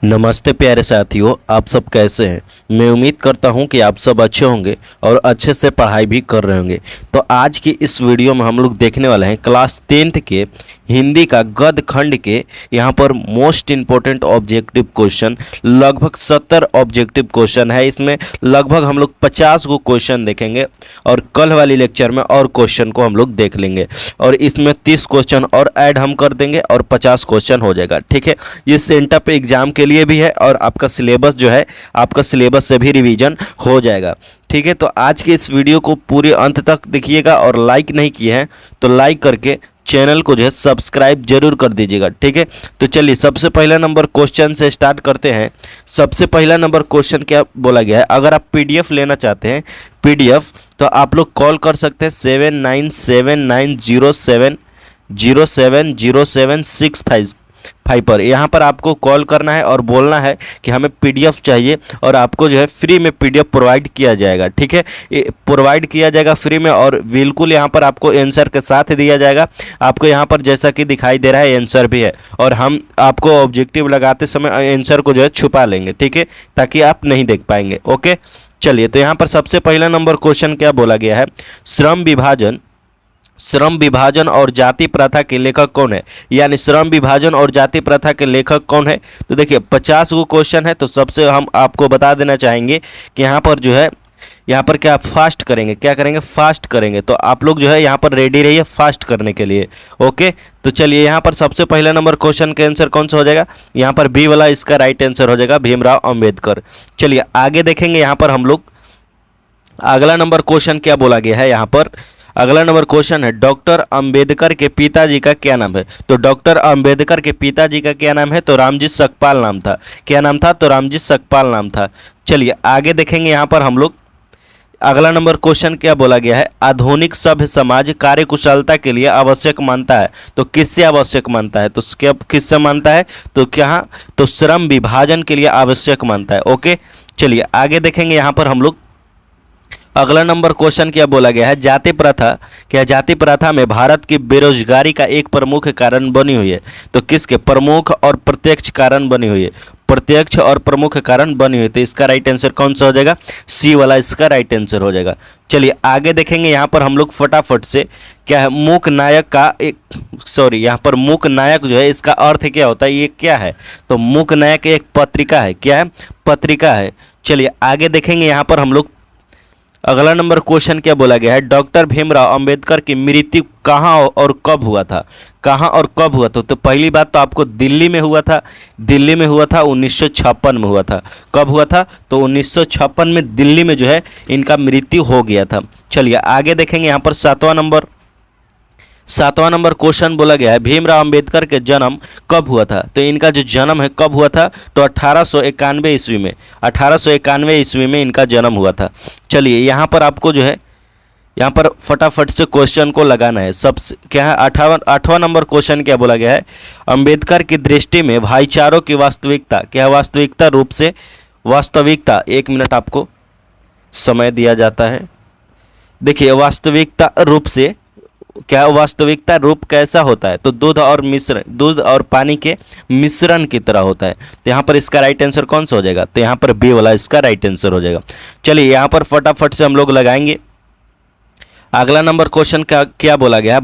नमस्ते प्यारे साथियों, आप सब कैसे हैं। मैं उम्मीद करता हूं कि आप सब अच्छे होंगे और अच्छे से पढ़ाई भी कर रहे होंगे। तो आज की इस वीडियो में हम लोग देखने वाले हैं क्लास 10th के हिंदी का गद्य खंड के यहाँ पर मोस्ट इम्पोर्टेंट ऑब्जेक्टिव क्वेश्चन। लगभग 70 ऑब्जेक्टिव क्वेश्चन है। इसमें लगभग हम लोग 50 को क्वेश्चन देखेंगे और कल वाली लेक्चर में और क्वेश्चन को हम लोग देख लेंगे और इसमें 30 क्वेश्चन और ऐड हम कर देंगे और 50 क्वेश्चन हो जाएगा। ठीक है, ये सेंटर पे एग्जाम के लिए भी है और आपका सिलेबस जो है आपका सिलेबस से भी रिवीजन हो जाएगा। ठीक है, तो आज के इस वीडियो को पूरे अंत तक देखिएगा और लाइक नहीं किए हैं तो लाइक करके चैनल को जो है सब्सक्राइब जरूर कर दीजिएगा। ठीक है, तो चलिए सबसे पहला नंबर क्वेश्चन से स्टार्ट करते हैं। सबसे पहला नंबर क्वेश्चन क्या बोला गया है, अगर आप पीडीएफ लेना चाहते हैं पीडीएफ तो आप लोग कॉल कर सकते हैं 797907070765 पर। यहाँ पर आपको कॉल करना है और बोलना है कि हमें पीडीएफ चाहिए और आपको जो है फ्री में पीडीएफ प्रोवाइड किया जाएगा। ठीक है, प्रोवाइड किया जाएगा फ्री में और बिल्कुल यहाँ पर आपको आंसर के साथ दिया जाएगा। आपको यहाँ पर जैसा कि दिखाई दे रहा है आंसर भी है और हम आपको ऑब्जेक्टिव लगाते समय आंसर को जो है छुपा लेंगे। ठीक है, ताकि आप नहीं देख पाएंगे। ओके, चलिए तो यहाँ पर सबसे पहला नंबर क्वेश्चन क्या बोला गया है, श्रम विभाजन और जाति प्रथा के लेखक कौन है। यानी श्रम विभाजन और जाति प्रथा के लेखक कौन है। तो देखिए 50 को क्वेश्चन है तो सबसे हम आपको बता देना चाहेंगे कि यहाँ पर जो है यहाँ पर क्या फास्ट करेंगे, क्या करेंगे, फास्ट करेंगे। तो आप लोग जो है यहाँ पर रेडी रहिए फास्ट करने के लिए। ओके, तो चलिए यहाँ पर सबसे पहला नंबर क्वेश्चन का आंसर कौन सा हो जाएगा, यहाँ पर बी वाला इसका राइट आंसर हो जाएगा, भीमराव अंबेडकर। चलिए आगे देखेंगे यहाँ पर हम लोग अगला नंबर क्वेश्चन क्या बोला गया है। यहाँ पर अगला नंबर क्वेश्चन है डॉक्टर अंबेडकर के पिताजी का क्या नाम है। तो डॉक्टर अंबेडकर के पिताजी का क्या नाम है, तो रामजी सकपाल नाम था। क्या नाम था, तो रामजी सकपाल नाम था। चलिए आगे देखेंगे यहाँ पर हम लोग अगला नंबर क्वेश्चन क्या बोला गया है, आधुनिक सभ्य समाज कार्यकुशलता के लिए आवश्यक मानता है। तो किससे आवश्यक मानता है, तो क्या किससे मानता है, तो क्या, तो श्रम विभाजन के लिए आवश्यक मानता है। ओके, चलिए आगे देखेंगे यहाँ पर हम लोग अगला नंबर क्वेश्चन क्या बोला गया है, जाति प्रथा, क्या जाति प्रथा में भारत की बेरोजगारी का एक प्रमुख कारण बनी हुई है। तो किसके, प्रमुख और प्रत्यक्ष कारण बनी हुई है, प्रत्यक्ष और प्रमुख कारण बनी हुई है। तो इसका राइट आंसर कौन सा हो जाएगा, सी वाला इसका राइट आंसर हो जाएगा। चलिए आगे देखेंगे यहाँ पर हम लोग फटाफट से क्या है, मूक नायक का एक यहाँ पर मूक नायक जो है इसका अर्थ क्या होता है, ये क्या है। तो मूक नायक एक पत्रिका है, क्या है, पत्रिका है। चलिए आगे देखेंगे यहाँ पर हम लोग अगला नंबर क्वेश्चन क्या बोला गया है, डॉक्टर भीमराव अंबेडकर की मृत्यु कहाँ और कब हुआ था। कहाँ और कब हुआ था, तो पहली बात तो आपको दिल्ली में हुआ था, दिल्ली में हुआ था 1956 में हुआ था। कब हुआ था, तो 1956 में दिल्ली में जो है इनका मृत्यु हो गया था। चलिए आगे देखेंगे यहाँ पर सातवां नंबर क्वेश्चन बोला गया है, भीमराव अंबेडकर के जन्म कब हुआ था। तो इनका जो जन्म है कब हुआ था, तो 1891 ईस्वी में, 1891 ईस्वी में इनका जन्म हुआ था। चलिए यहाँ पर आपको जो है यहाँ पर फटाफट से क्वेश्चन को लगाना है। सबसे क्या है, आठवां नंबर क्वेश्चन क्या बोला गया है, अंबेडकर की दृष्टि में भाईचारों की वास्तविकता क्या है, वास्तविकता रूप से, वास्तविकता, 1 मिनट आपको समय दिया जाता है। देखिए वास्तविकता रूप से क्या, वास्तविकता रूप कैसा होता है, तो दूध और पानी के मिश्रण की तरह होता है। तो यहाँ पर इसका राइट आंसर कौन सा हो जाएगा, तो यहाँ पर बी वाला इसका राइट आंसर हो जाएगा। चलिए यहाँ पर फटाफट से हम लोग लगाएंगे अगला नंबर क्वेश्चन क्या बोला गया है,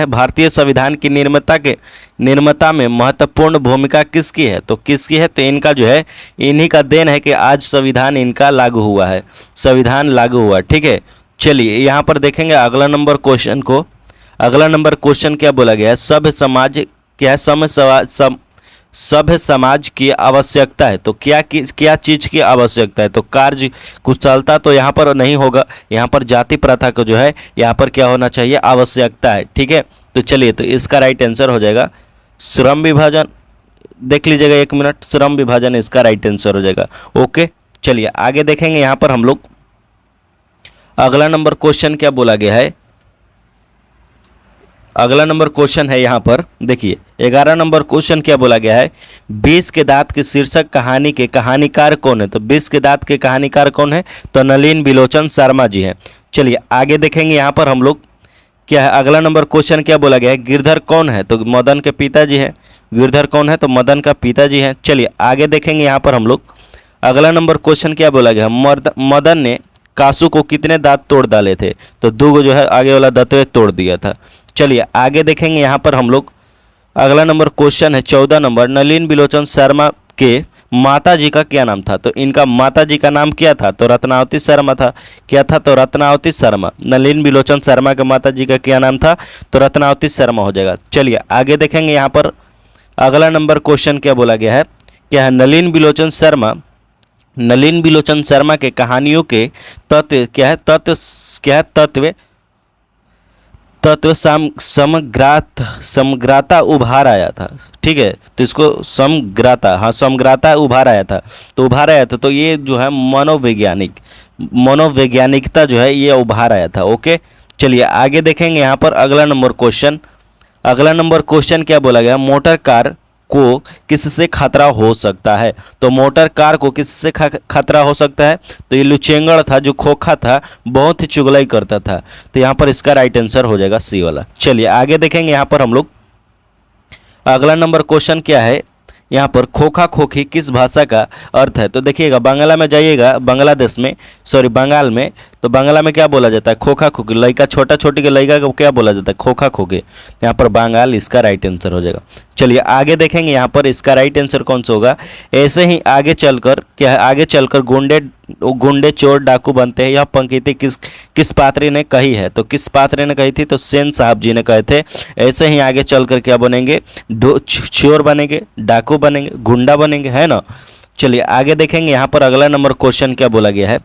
भारतीय संविधान की निर्माता में महत्वपूर्ण भूमिका किसकी है। तो किसकी है, तो इनका जो है इन्हीं का देन है कि आज संविधान इनका लागू हुआ है, संविधान लागू हुआ। ठीक है, चलिए यहाँ पर देखेंगे अगला नंबर क्वेश्चन को। अगला नंबर क्वेश्चन क्या बोला गया है, सभ्य समाज की आवश्यकता है। तो क्या चीज़ की आवश्यकता है, तो कार्य कुशलता तो यहाँ पर नहीं होगा, यहाँ पर जाति प्रथा को जो है यहाँ पर क्या होना चाहिए, आवश्यकता है। ठीक है, तो चलिए तो इसका राइट आंसर हो जाएगा श्रम विभाजन। देख लीजिएगा 1 मिनट, श्रम विभाजन इसका राइट आंसर हो जाएगा। ओके, चलिए आगे देखेंगे यहाँ पर हम लोग अगला नंबर क्वेश्चन क्या बोला गया है। अगला नंबर क्वेश्चन है यहाँ पर देखिए 11 नंबर क्वेश्चन क्या बोला गया है, 20 के दांत के शीर्षक कहानी के कहानीकार कौन है। तो 20 के दांत के कहानीकार कौन है, तो नलिन बिलोचन शर्मा जी हैं। चलिए आगे देखेंगे यहाँ पर हम लोग क्या है, अगला नंबर क्वेश्चन क्या बोला गया है, गिरधर कौन है, तो मदन के पिताजी हैं। गिरधर कौन है, तो मदन का पिताजी हैं। चलिए आगे देखेंगे यहाँ पर हम लोग। अगला नंबर क्वेश्चन क्या बोला गया, मदन ने कासू को कितने दांत तोड़ डाले थे, तो 2 जो है आगे वाला दांत तोड़ दिया था। चलिए आगे देखेंगे यहाँ पर हम लोग। अगला नंबर क्वेश्चन है 14 नंबर, नलिन बिलोचन शर्मा के माता जी का क्या नाम था, तो इनका माता जी का नाम क्या था, तो रत्नावती शर्मा था। क्या था, तो रत्नावती शर्मा। नलिन बिलोचन शर्मा के माता जी का क्या नाम था, तो रत्नावती शर्मा हो जाएगा। चलिए आगे देखेंगे यहाँ पर। अगला नंबर क्वेश्चन क्या बोला गया है, क्या है, नलिन बिलोचन शर्मा के कहानियों के तत्व क्या है, तत्व समग्रता उभार आया था। ठीक है, तो इसको समग्रता उभार आया था। तो ये जो है मनोवैज्ञानिकता जो है ये उभार आया था। ओके, चलिए आगे देखेंगे यहाँ पर। अगला नंबर क्वेश्चन क्या बोला गया, मोटर कार को किससे खतरा हो सकता है, तो मोटर कार को किससे खतरा हो सकता है, तो ये लुचेंगड़ था, जो खोखा था, बहुत ही चुगलाई करता था। तो यहाँ पर इसका राइट आंसर हो जाएगा सी वाला। चलिए आगे देखेंगे यहाँ पर हम लोग। अगला नंबर क्वेश्चन क्या है, यहाँ पर खोखा खोखी किस भाषा का अर्थ है, तो देखिएगा बांग्ला में जाइएगा, बंगाल में, तो बांग्ला में क्या बोला जाता है, खोखा खोखी। लड़का छोटा छोटी के लड़का को क्या बोला जाता है, खोखा खोखी। यहाँ पर बंगाल इसका राइट आंसर हो जाएगा। चलिए आगे देखेंगे यहाँ पर इसका राइट आंसर कौन सा होगा। ऐसे ही आगे चलकर गुंडे चोर डाकू बनते हैं, यह पंक्ति किस पात्री ने कही है, तो किस पात्री ने कही थी, तो सेन साहब जी ने कहे थे। ऐसे ही आगे चलकर क्या बनेंगे, चोर बनेंगे, डाकू बनेंगे, गुंडा बनेंगे, है ना। चलिए आगे देखेंगे यहाँ पर। अगला नंबर क्वेश्चन क्या बोला गया है,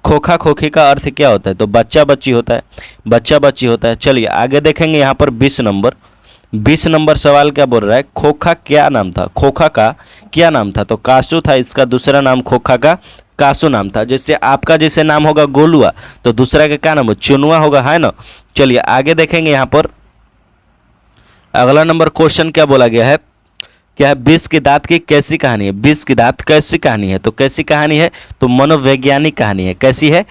खोखा खोखी का अर्थ क्या होता है, तो बच्चा बच्ची होता है। चलिए आगे देखेंगे यहाँ पर। 20 नंबर सवाल क्या बोल रहा है, खोखा का क्या नाम था, तो कासू था इसका दूसरा नाम, खोखा का कासू नाम था। जैसे आपका जैसे नाम होगा गोलुआ, तो दूसरा का क्या नाम हो, चुनुआ होगा, है ना। चलिए आगे देखेंगे यहाँ पर। अगला नंबर क्वेश्चन क्या बोला गया है, क्या है, 20 के दांत की कैसी कहानी है, 20 के दांत कैसी कहानी है, तो कैसी कहानी है, तो मनोवैज्ञानिक कहानी है। कैसी है,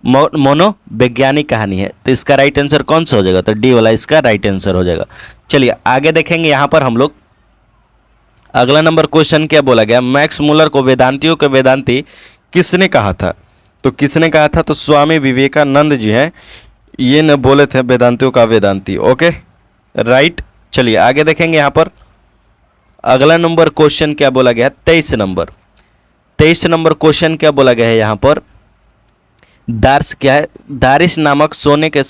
मनोवैज्ञानिक कहानी है। तो इसका राइट आंसर कौन सा हो जाएगा, तो डी वाला इसका राइट आंसर हो जाएगा। चलिए आगे देखेंगे यहाँ पर हम लोग। अगला नंबर क्वेश्चन क्या बोला गया, मैक्स मुलर को वेदांतियों के वेदांती किसने कहा था, तो किसने कहा था, तो स्वामी विवेकानंद जी हैं, ये न बोले थे वेदांतियों का वेदांती। Okay right. चलिए आगे देखेंगे यहाँ पर। अगला नंबर क्वेश्चन क्या बोला गया है, 23 नंबर क्वेश्चन क्या बोला गया है यहाँ पर, दारिश नामक सोने के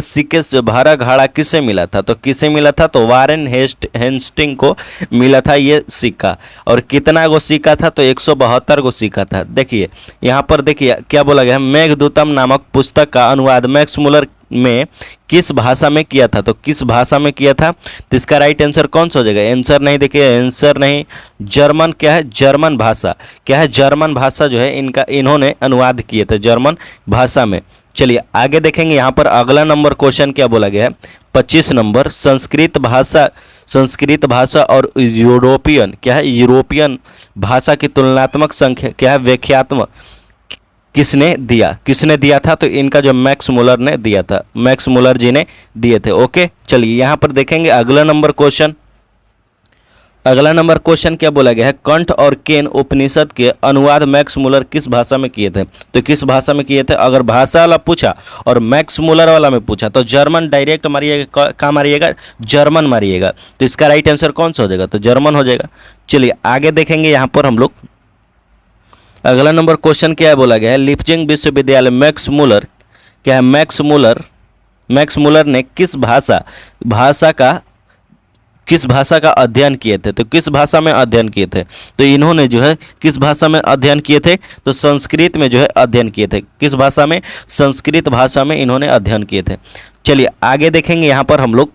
सिक्के से भरा घड़ा किसे मिला था, तो किसे मिला था, तो वारेन हेस्टिंग को मिला था ये सिक्का। और कितना गो सिक्का था, तो 172 गो सिक्का था। देखिए यहाँ पर, देखिए क्या बोला गया है, मेघदूतम नामक पुस्तक का अनुवाद मैक्स मुलर में किस भाषा में किया था, तो किस भाषा में किया था, तो इसका राइट आंसर कौन सा हो जाएगा, आंसर नहीं, देखिए आंसर नहीं, जर्मन क्या है, जर्मन भाषा क्या है, जर्मन भाषा जो है इन्होंने अनुवाद किए थे जर्मन भाषा में। चलिए आगे देखेंगे यहाँ पर। अगला नंबर क्वेश्चन क्या बोला गया है, 25 नंबर, संस्कृत भाषा और यूरोपियन भाषा की तुलनात्मक संख्या क्या है, व्याख्यात्मक किसने दिया था, तो इनका जो मैक्स मुलर ने दिया था, मैक्स मुलर जी ने दिए थे। ओके चलिए यहाँ पर देखेंगे अगला नंबर क्वेश्चन क्या बोला गया है, कंठ और केन उपनिषद के अनुवाद मैक्स मुलर किस भाषा में किए थे, तो किस भाषा में किए थे। अगर भाषा वाला पूछा और मैक्स मुलर वाला में पूछा तो जर्मन डायरेक्ट मारिएगा, कहाँ मारिएगा, जर्मन मारिएगा। तो इसका राइट आंसर कौन सा हो जाएगा, तो जर्मन हो जाएगा। चलिए आगे देखेंगे यहाँ पर हम लोग। अगला नंबर क्वेश्चन क्या बोला गया है, लिपजिंग विश्वविद्यालय मैक्स मुलर ने किस भाषा का अध्ययन किए थे, तो किस भाषा में अध्ययन किए थे, तो इन्होंने जो है किस भाषा में अध्ययन किए थे, तो संस्कृत में जो है अध्ययन किए थे। किस भाषा में, संस्कृत भाषा में इन्होंने अध्ययन किए थे। चलिए आगे देखेंगे यहाँ पर हम लोग।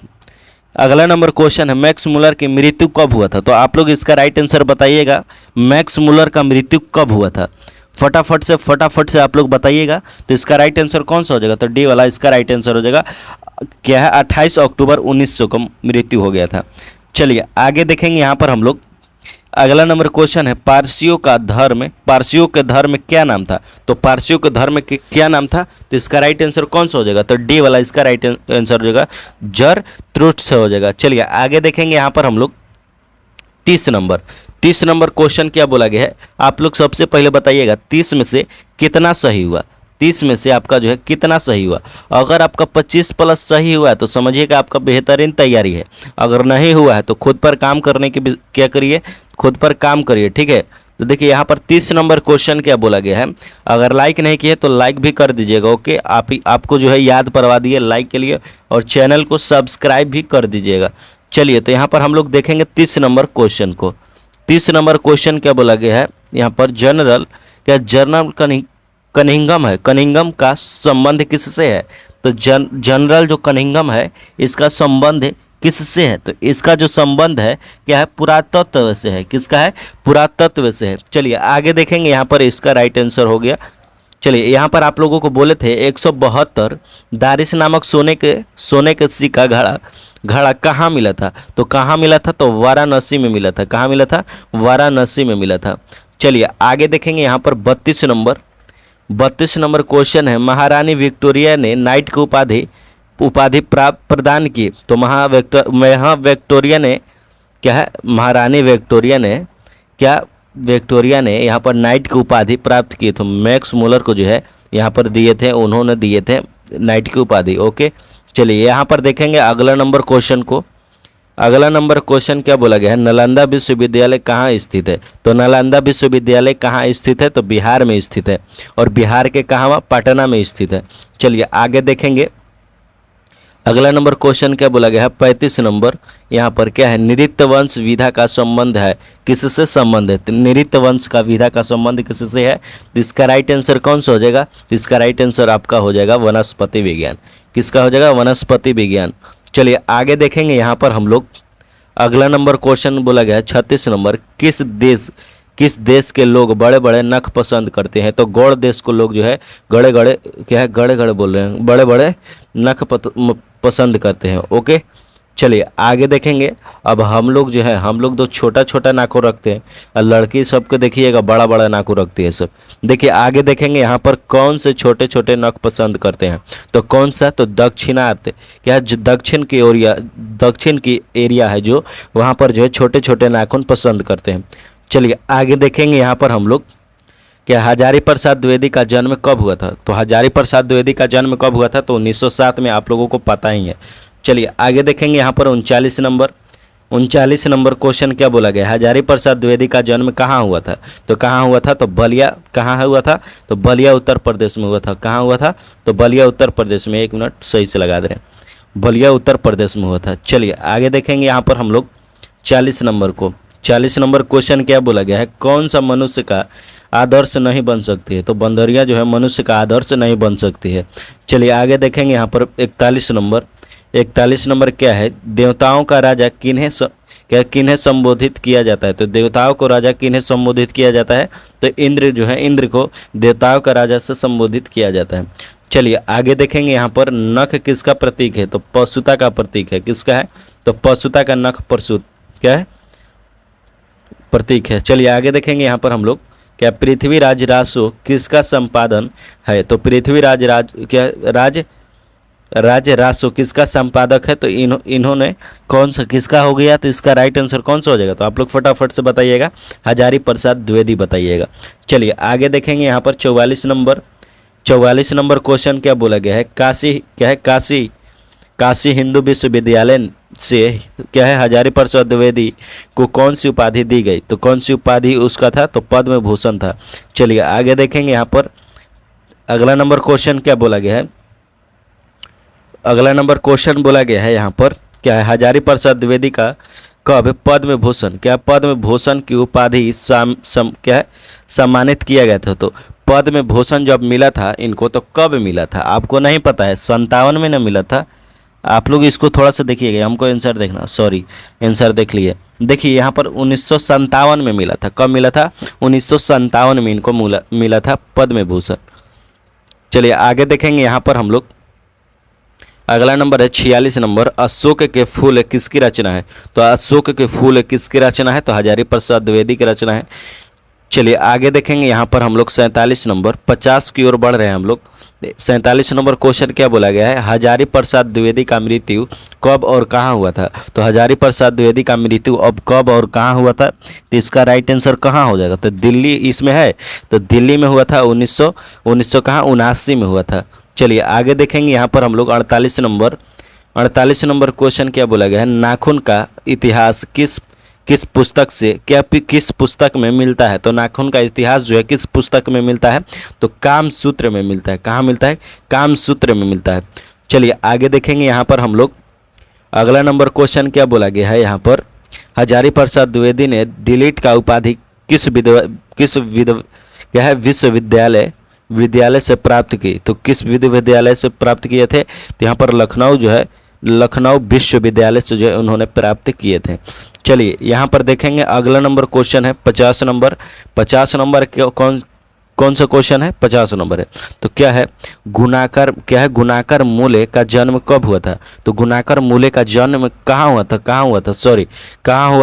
अगला नंबर क्वेश्चन है, मैक्स मुलर की मृत्यु कब हुआ था, तो आप लोग इसका राइट आंसर बताइएगा, मैक्स मुलर का मृत्यु कब हुआ था, फटाफट से आप लोग बताइएगा। तो इसका राइट आंसर कौन सा हो जाएगा, तो डी वाला इसका राइट आंसर हो जाएगा। क्या है, 28 अक्टूबर 1900 को मृत्यु हो गया था। चलिए आगे देखेंगे यहाँ पर हम लोग। अगला नंबर क्वेश्चन है पारसियों का धर्म, पारसियों के धर्म क्या नाम था? तो पारसियों के धर्म के क्या नाम था? तो इसका राइट आंसर कौन सा हो जाएगा? तो डी वाला इसका राइट आंसर हो जाएगा, जरथुस्त्र से हो जाएगा। चलिए आगे देखेंगे यहाँ पर हम लोग 30 नंबर क्वेश्चन क्या बोला गया है, आप लोग सबसे पहले बताइएगा 30 में से कितना सही हुआ। 30 में से आपका जो है कितना सही हुआ। अगर आपका 25 प्लस सही हुआ है तो समझिएगा आपका बेहतरीन तैयारी है। अगर नहीं हुआ है तो खुद पर काम करने की क्या करिए, खुद पर काम करिए, ठीक है। तो देखिए यहाँ पर 30 नंबर क्वेश्चन क्या बोला गया है, अगर लाइक नहीं किए तो लाइक भी कर दीजिएगा, ओके। आपको जो है याद करवा दिए लाइक के लिए, और चैनल को सब्सक्राइब भी कर दीजिएगा। चलिए तो यहाँ पर हम लोग देखेंगे 30 नंबर क्वेश्चन को। 30 नंबर क्वेश्चन क्या बोला गया है यहाँ पर, जनरल कनिंघम है, कनिंघम का संबंध किससे है? तो जनरल जो कनिंघम है इसका संबंध किससे है? तो इसका जो संबंध है क्या है, पुरातत्व से है। किसका है? पुरातत्व से है। चलिए आगे देखेंगे, यहाँ पर इसका राइट आंसर हो गया। चलिए यहाँ पर आप लोगों को बोले थे 172 दारिस नामक सोने के सिक्का घड़ा कहाँ मिला था? तो कहाँ मिला था? तो वाराणसी में मिला था। कहाँ मिला था? वाराणसी में मिला था। चलिए आगे देखेंगे यहाँ पर 32 नंबर क्वेश्चन है, महारानी विक्टोरिया ने नाइट की उपाधि प्रदान की। तो विक्टोरिया ने क्या है, महारानी विक्टोरिया ने यहाँ पर नाइट की उपाधि प्राप्त की। तो मैक्स मूलर को जो है यहाँ पर दिए थे, उन्होंने दिए थे नाइट की उपाधि, ओके। चलिए यहाँ पर देखेंगे अगला नंबर क्वेश्चन को। अगला नंबर क्वेश्चन क्या बोला गया है, नालंदा विश्वविद्यालय कहाँ स्थित है? तो नालंदा विश्वविद्यालय कहाँ स्थित है? तो बिहार में स्थित है, और बिहार के कहाँ? पटना में स्थित है। चलिए आगे देखेंगे अगला नंबर क्वेश्चन क्या बोला गया है, 35 नंबर। यहाँ पर क्या है, नृत्य वंश विधा का संबंध है, किससे संबंध है? नृत्य वंश का विधा का संबंध किससे है? इसका राइट आंसर कौन सा हो जाएगा? इसका राइट आंसर आपका हो जाएगा वनस्पति विज्ञान। किसका हो जाएगा? वनस्पति विज्ञान। चलिए आगे देखेंगे यहाँ पर हम लोग अगला नंबर क्वेश्चन बोला गया है 36 नंबर, किस देश के लोग बड़े बड़े नख पसंद करते हैं? तो गौड़ देश को लोग जो है गड़े गड़े बोल रहे हैं, बड़े बड़े नख पसंद करते हैं, ओके। चलिए आगे देखेंगे। अब हम लोग जो है, हम लोग तो छोटा छोटा नाखून रखते हैं, और लड़की सबको देखिएगा बड़ा बड़ा नाखून रखती है सब। देखिए आगे देखेंगे यहाँ पर कौन से छोटे छोटे नख पसंद करते हैं? तो कौन सा? तो दक्षिणार्थ, क्या जो दक्षिण की एरिया है जो, वहाँ पर जो है छोटे छोटे नाखून पसंद करते हैं। चलिए आगे देखेंगे यहाँ पर हम लोग क्या हजारी प्रसाद द्विवेदी का जन्म कब हुआ था? तो हजारी प्रसाद द्विवेदी का जन्म कब हुआ था? तो 1907 में, आप लोगों को पता ही है। चलिए आगे देखेंगे यहाँ पर 39 नंबर क्वेश्चन क्या बोला गया, हजारी प्रसाद द्विवेदी का जन्म कहाँ हुआ था? तो कहाँ हुआ था? तो बलिया। कहाँ हुआ था? तो बलिया उत्तर प्रदेश में हुआ था। कहाँ हुआ था? तो बलिया उत्तर प्रदेश में। 1 मिनट सही से लगा दे रहे हैं, बलिया उत्तर प्रदेश में हुआ था। चलिए आगे देखेंगे यहाँ पर हम लोग 40 नंबर क्वेश्चन क्या बोला गया है, कौन सा मनुष्य का आदर्श नहीं बन सकती है? तो बंदरिया जो है मनुष्य का आदर्श नहीं बन सकती है। चलिए आगे देखेंगे यहाँ पर 41 नंबर क्या है, देवताओं का राजा किन्हें संबोधित किया जाता है? तो देवताओं को राजा किन्हें संबोधित किया जाता है? तो इंद्र जो है, इंद्र को देवताओं का राजा से संबोधित किया जाता है। चलिए आगे देखेंगे यहाँ पर नख किसका प्रतीक है? तो पशुता का प्रतीक है। किसका है? तो पशुता का नख क्या है? प्रतीक है। चलिए आगे देखेंगे यहाँ पर हम लोग क्या पृथ्वीराज रासो किसका संपादन है? तो पृथ्वीराज राज रासो किसका संपादक है? तो इन्होंने कौन सा, किसका हो गया? तो इसका राइट आंसर कौन सा हो जाएगा? तो आप लोग फटाफट से बताइएगा, हजारी प्रसाद द्विवेदी बताइएगा। चलिए आगे देखेंगे यहाँ पर 44 नंबर क्वेश्चन क्या बोला गया है, काशी हिंदू विश्वविद्यालय से क्या है, हजारी प्रसाद द्विवेदी को कौन सी उपाधि दी गई? तो कौन सी उपाधि उसका था? तो पद्म भूषण था। चलिए आगे देखेंगे यहाँ पर अगला नंबर क्वेश्चन क्या बोला गया है, अगला नंबर क्वेश्चन बोला गया है यहाँ पर क्या है, हजारी प्रसाद द्विवेदी का कब पद्म भूषण की उपाधि सम्मानित किया गया था? तो पद्म भूषण जब मिला था इनको तो कब मिला था? आपको नहीं पता है? 57 में ना मिला था। आप लोग इसको थोड़ा सा देखिएगा, हमको आंसर देखना, सॉरी आंसर देख लिए। देखिए यहाँ पर 1957 में मिला था। कब मिला था? 1957 में इनको मिला था पद्म भूषण। चलिए आगे देखेंगे यहाँ पर हम लोग अगला नंबर है 46 नंबर, अशोक के फूल किसकी रचना है? तो अशोक के फूल किसकी रचना है? तो हजारी प्रसाद द्विवेदी की रचना है। चलिए आगे देखेंगे, यहाँ पर हम लोग 47 नंबर, 50 की ओर बढ़ रहे हैं हम लोग। 47 नंबर क्वेश्चन क्या बोला गया है? हजारी प्रसाद द्विवेदी का मृत्यु कब और कहाँ हुआ था? तो हजारी प्रसाद द्विवेदी का मृत्यु अब कब और कहाँ हुआ था? तो इसका राइट आंसर कहाँ हो जाएगा? तो दिल्ली इसमें है, तो दिल्ली में हुआ था 1900 कहाँ 79 में हुआ था। चलिए आगे देखेंगे, यहाँ पर हम लोग 48 नंबर क्वेश्चन क्या बोला गया है? नाखून का इतिहास किस पुस्तक से किस पुस्तक में मिलता है? तो नाखून का इतिहास जो है किस पुस्तक में मिलता है? तो कामसूत्र में मिलता है। कहाँ मिलता है? कामसूत्र में मिलता है। चलिए आगे देखेंगे, यहाँ पर हम लोग अगला नंबर क्वेश्चन क्या बोला गया है? यहाँ पर हजारी प्रसाद द्विवेदी ने डिलीट का उपाधि किस विश्वविद्यालय से प्राप्त की? तो किस विश्वविद्यालय से प्राप्त किए थे? तो यहाँ पर लखनऊ जो है, लखनऊ विश्वविद्यालय से जो है उन्होंने प्राप्त किए थे। चलिए यहाँ पर देखेंगे, अगला नंबर क्वेश्चन है 50 नंबर। 50 नंबर कौन सा क्वेश्चन है? 50 नंबर है। तो क्या है? गुणाकर मूल्य का जन्म कब हुआ था? तो गुणाकर मूल्य का जन्म कहाँ हुआ था? कहाँ हुआ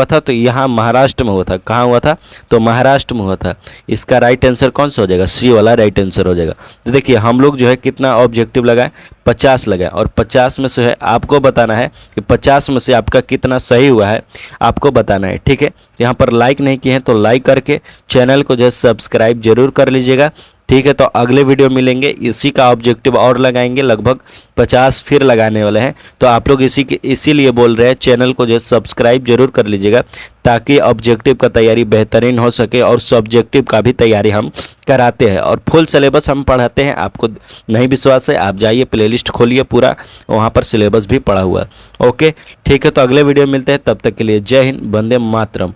था? तो यहाँ महाराष्ट्र में हुआ था। कहाँ हुआ था? तो महाराष्ट्र में हुआ था। इसका राइट आंसर कौन सा हो जाएगा? सी वाला राइट आंसर हो जाएगा। तो देखिए हम लोग जो है कितना ऑब्जेक्टिव लगाए? 50 लगाए, और 50 में से है आपको बताना है कि 50 में से आपका कितना सही हुआ है, आपको बताना है। ठीक है, यहाँ पर लाइक नहीं किए हैं तो लाइक करके चैनल को जो है सब्सक्राइब जरूर कर लीजिएगा। ठीक है, तो अगले वीडियो मिलेंगे, इसी का ऑब्जेक्टिव और लगाएंगे, लगभग 50 फिर लगाने वाले हैं। तो आप लोग इसीलिए बोल रहे हैं चैनल को जो है सब्सक्राइब जरूर कर लीजिएगा, ताकि ऑब्जेक्टिव का तैयारी बेहतरीन हो सके, और सब्जेक्टिव का भी तैयारी हम कराते हैं और फुल सिलेबस हम पढ़ाते हैं। आपको नहीं विश्वास है, आप जाइए प्लेलिस्ट खोलिए पूरा, वहाँ पर सिलेबस भी पढ़ा हुआ है। ओके ठीक है, तो अगले वीडियो मिलते हैं, तब तक के लिए जय हिंद, वंदे मातरम।